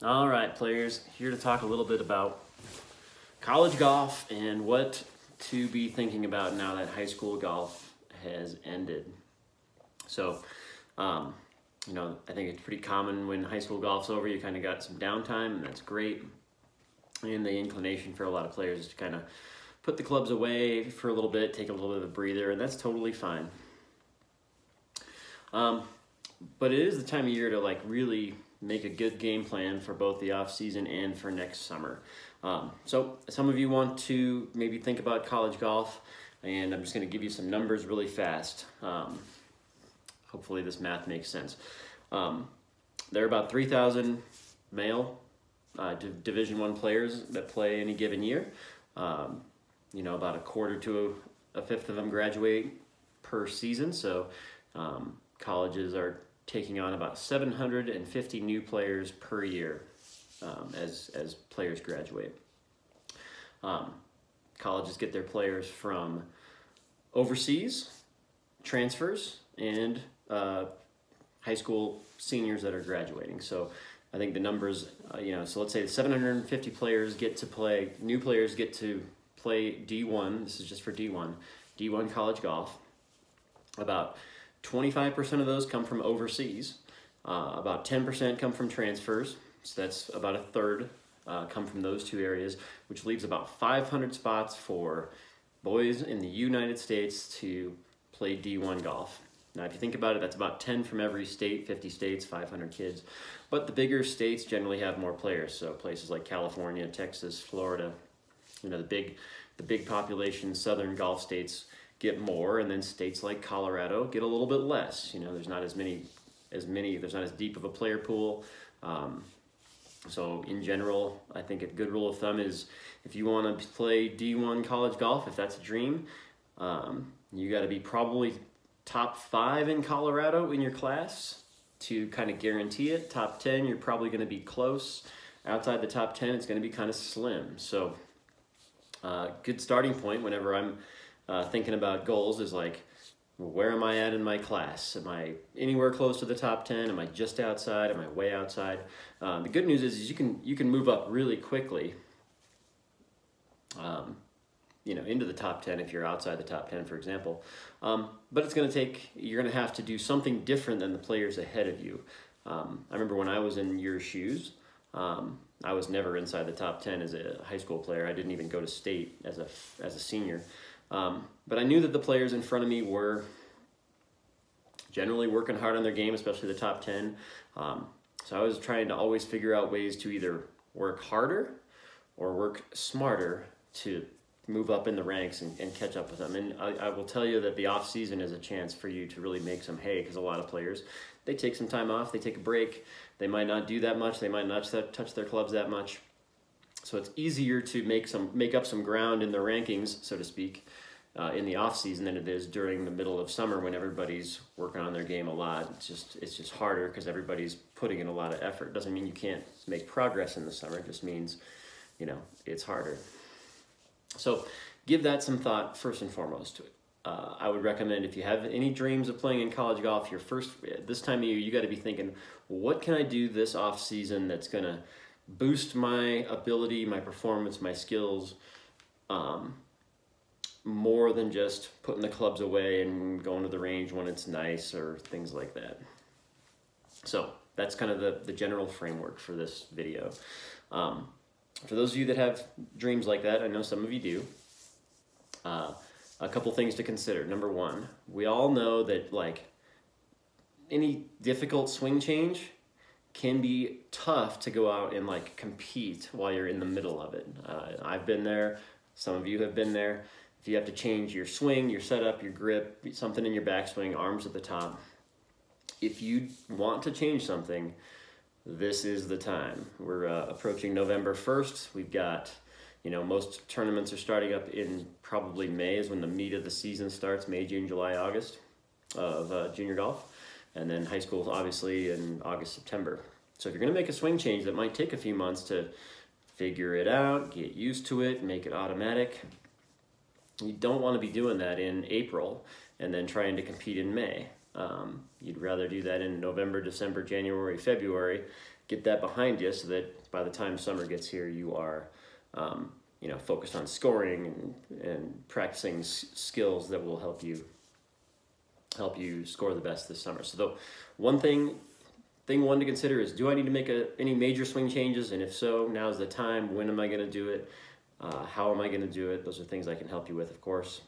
All right, players, here to talk a little bit about college golf and what to be thinking about now that high school golf has ended. So, um, I think it's pretty common when high school golf's over, you kind of got some downtime, and that's great. And the inclination for a lot of players is to kind of put the clubs away for a little bit, take a little bit of a breather, and that's totally fine. But it is the time of year to really make a good game plan for both the off season and for next summer. So some of you want to maybe think about college golf, and I'm just going to give you some numbers really fast. Hopefully this math makes sense. There are about 3,000 male Division I players that play any given year. About a quarter to a fifth of them graduate per season. So colleges are taking on about 750 new players per year as players graduate. Colleges get their players from overseas, transfers, and high school seniors that are graduating. So I think the numbers, so let's say 750 players get to play, new players get to play D1, this is just for D1 college golf. About 25% of those come from overseas, about 10% come from transfers, so that's about a third come from those two areas, which leaves about 500 spots for boys in the United States to play D1 golf. Now, if you think about it, that's about 10 from every state, 50 states, 500 kids. But the bigger states generally have more players, so places like California, Texas, Florida, the big population southern golf states get more, and then states like Colorado get a little bit less. There's not as there's not as deep of a player pool. So in general, I think a good rule of thumb is if you want to play D1 college golf, if that's a dream, you got to be probably top 5 in Colorado in your class to kind of guarantee it. Top 10, you're probably going to be close. Outside the top 10, it's going to be kind of slim. So good starting point whenever I'm thinking about goals is where am I at in my class? Am I anywhere close to the top 10? Am I just outside? Am I way outside? The good news is you can move up really quickly into the top 10 if you're outside the top 10, for example. But you're going to have to do something different than the players ahead of you. I remember when I was in your shoes, I was never inside the top 10 as a high school player. I didn't even go to state as a senior. But I knew that the players in front of me were generally working hard on their game, especially the top 10. So I was trying to always figure out ways to either work harder or work smarter to move up in the ranks and catch up with them. And I will tell you that the off season is a chance for you to really make some hay, because a lot of players, they take some time off, they take a break, they might not do that much, they might not touch their clubs that much. So it's easier to make up some ground in the rankings, so to speak, in the off season than it is during the middle of summer when everybody's working on their game a lot. It's just harder because everybody's putting in a lot of effort. It doesn't mean you can't make progress in the summer. It just means, it's harder. So give that some thought first and foremost. I would recommend, if you have any dreams of playing in college golf, this time of year, you got to be thinking, what can I do this off season that's going to boost my ability, my performance, my skills, more than just putting the clubs away and going to the range when it's nice or things like that. So that's kind of the general framework for this video. For those of you that have dreams like that, I know some of you do, a couple things to consider. Number one, we all know that any difficult swing change can be tough to go out and compete while you're in the middle of it. I've been there. Some of you have been there. If you have to change your swing, your setup, your grip, something in your backswing, arms at the top, if you want to change something, this is the time. We're approaching November 1st. We've got, most tournaments are starting up in probably May is when the meat of the season starts, May, June, July, August of junior golf. And then high school, obviously, in August, September. So if you're going to make a swing change that might take a few months to figure it out, get used to it, make it automatic, you don't want to be doing that in April and then trying to compete in May. You'd rather do that in November, December, January, February, get that behind you so that by the time summer gets here, you are focused on scoring and practicing skills that will help you score the best this summer. So the one thing one to consider is, do I need to make any major swing changes? And if so, now's the time. When am I going to do it? How am I going to do it? Those are things I can help you with, of course.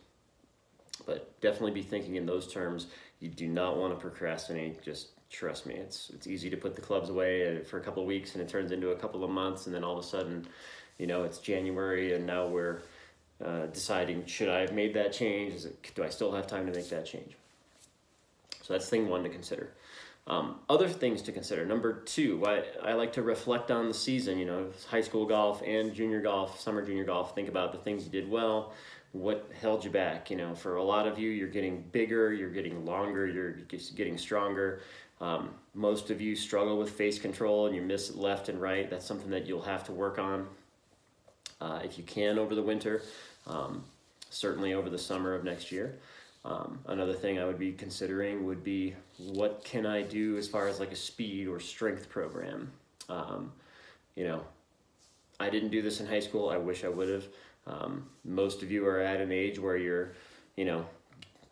But definitely be thinking in those terms. You do not want to procrastinate. Just trust me. It's easy to put the clubs away for a couple of weeks, and it turns into a couple of months, and then all of a sudden, it's January, and now we're deciding, should I have made that change? Do I still have time to make that change? So that's thing one to consider. Other things to consider. Number two, I like to reflect on the season, high school golf and junior golf, summer junior golf. Think about the things you did well, what held you back. For a lot of you, you're getting bigger, you're getting longer, you're just getting stronger. Most of you struggle with face control and you miss left and right. That's something that you'll have to work on if you can over the winter, certainly over the summer of next year. Another thing I would be considering would be, what can I do as far as like a speed or strength program? I didn't do this in high school. I wish I would have. Most of you are at an age where you're,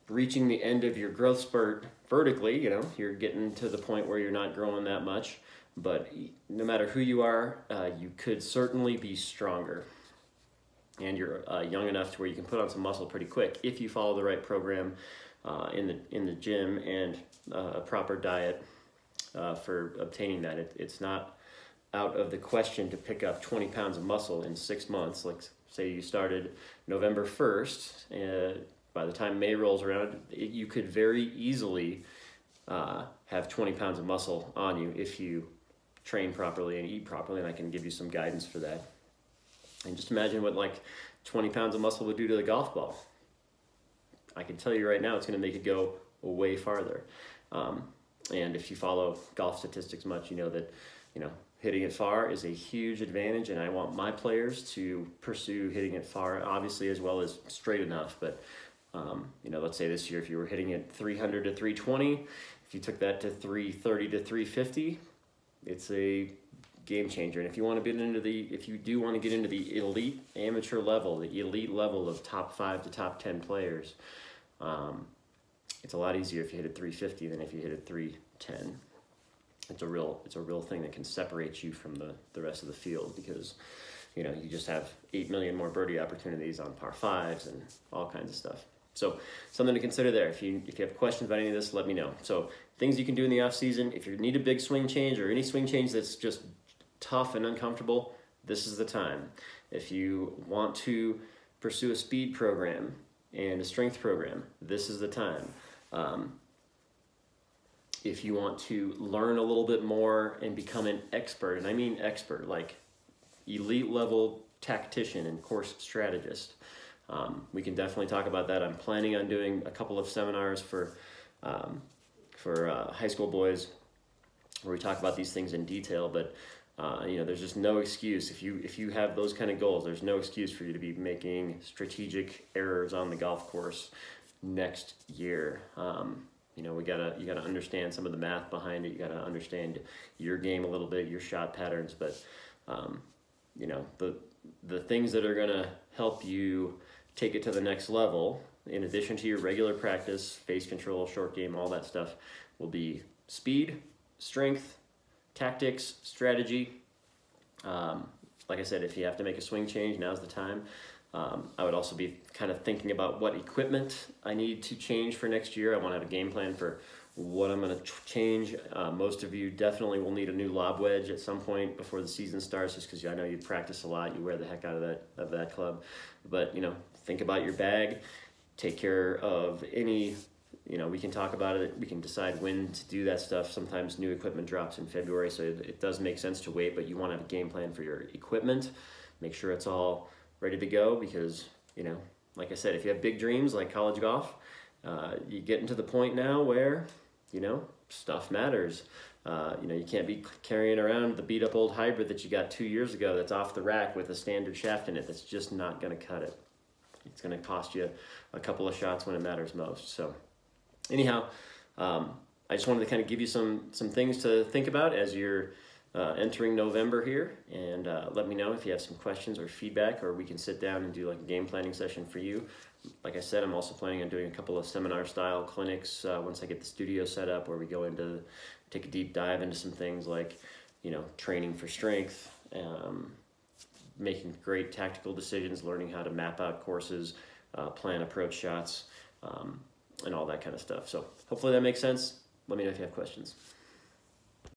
reaching the end of your growth spurt vertically. You're getting to the point where you're not growing that much. But no matter who you are, you could certainly be stronger. And you're young enough to where you can put on some muscle pretty quick if you follow the right program in the gym and a proper diet for obtaining that. It's not out of the question to pick up 20 pounds of muscle in 6 months. Like, say you started November 1st, by the time May rolls around, you could very easily have 20 pounds of muscle on you if you train properly and eat properly, and I can give you some guidance for that. And just imagine what 20 pounds of muscle would do to the golf ball. I can tell you right now, it's going to make it go way farther. And if you follow golf statistics much, you know that hitting it far is a huge advantage, and I want my players to pursue hitting it far, obviously, as well as straight enough. But let's say this year, if you were hitting it 300 to 320, if you took that to 330 to 350, it's a game changer. And if you want to get into the elite amateur level, the elite level of top 5 to top 10 players, it's a lot easier if you hit it 350 than if you hit it 310. It's a real thing that can separate you from the rest of the field, because you just have 8 million more birdie opportunities on par 5s and all kinds of stuff. So something to consider there. If you have questions about any of this, let me know. So things you can do in the off season, if you need a big swing change or any swing change that's just tough and uncomfortable, this is the time. If you want to pursue a speed program and a strength program, this is the time. If you want to learn a little bit more and become an expert, and I mean expert, like elite level tactician and course strategist, we can definitely talk about that. I'm planning on doing a couple of seminars for high school boys where we talk about these things in detail, but there's just no excuse. If you have those kind of goals, there's no excuse for you to be making strategic errors on the golf course next year. You gotta understand some of the math behind it. You gotta understand your game a little bit, your shot patterns, but the things that are gonna help you take it to the next level, in addition to your regular practice, face control, short game, all that stuff, will be speed, strength, tactics, strategy. Like I said, if you have to make a swing change, now's the time. I would also be kind of thinking about what equipment I need to change for next year. I want to have a game plan for what I'm going to change. Most of you definitely will need a new lob wedge at some point before the season starts, just because I know you practice a lot, you wear the heck out of that club. But think about your bag, take care of any. We can talk about it. We can decide when to do that stuff. Sometimes new equipment drops in February, so it does make sense to wait, but you want to have a game plan for your equipment. Make sure it's all ready to go, because, like I said, if you have big dreams like college golf, you get into the point now where, stuff matters. You can't be carrying around the beat up old hybrid that you got 2 years ago that's off the rack with a standard shaft in it. That's just not going to cut it. It's going to cost you a couple of shots when it matters most. So anyhow, I just wanted to kind of give you some things to think about as you're entering November here, and let me know if you have some questions or feedback, or we can sit down and do like a game planning session for you. Like I said, I'm also planning on doing a couple of seminar style clinics once I get the studio set up, where we go into, take a deep dive into some things like, you know, training for strength, making great tactical decisions, learning how to map out courses, plan approach shots, and all that kind of stuff. So hopefully that makes sense. Let me know if you have questions.